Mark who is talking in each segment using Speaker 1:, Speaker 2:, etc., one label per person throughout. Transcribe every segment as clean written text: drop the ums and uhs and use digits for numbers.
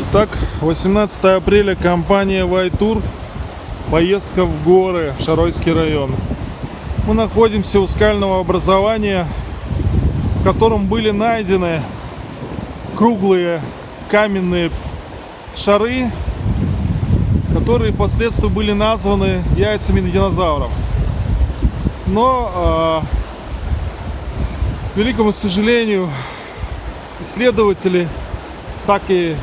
Speaker 1: Итак, 18 апреля, компания Y-Tour, поездка в горы, в Шаройский район. Мы находимся у скального образования, в котором были найдены круглые каменные шары, которые впоследствии были названы яйцами динозавров. Но, к великому сожалению, исследователи так и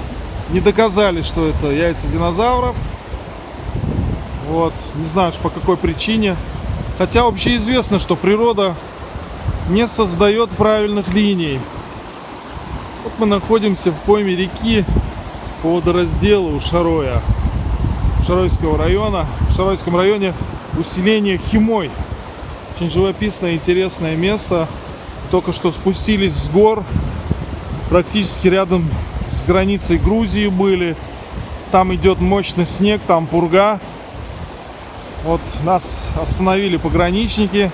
Speaker 1: не доказали, что это яйца динозавров. Вот. Не знаю по какой причине. Хотя общеизвестно, что природа не создает правильных линий. Вот мы находимся в пойме реки по водоразделу у Шароя, Шаройского района. В Шаройском районе усиление Химой. Очень живописное, интересное место. Только что спустились с гор. Практически рядом с границей Грузии были. Там идет мощный снег, там пурга. Вот нас остановили пограничники,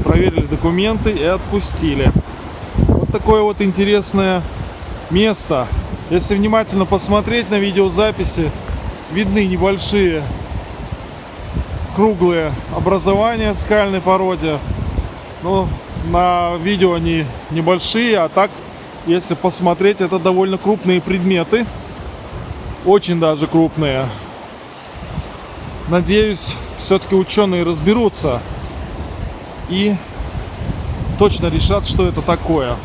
Speaker 1: проверили документы и отпустили. Вот такое вот интересное место. Если внимательно посмотреть на видеозаписи, видны небольшие круглые образования в скальной породе. Но на видео они небольшие, а так, если посмотреть, это довольно крупные предметы. Очень даже крупные. Надеюсь, все-таки ученые разберутся и точно решат, что это такое.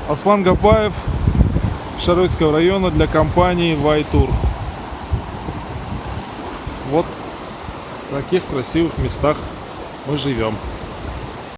Speaker 1: Аслан Гапаев, Шаройского района, для компании Y-Tour. Вот в таких красивых местах мы живем.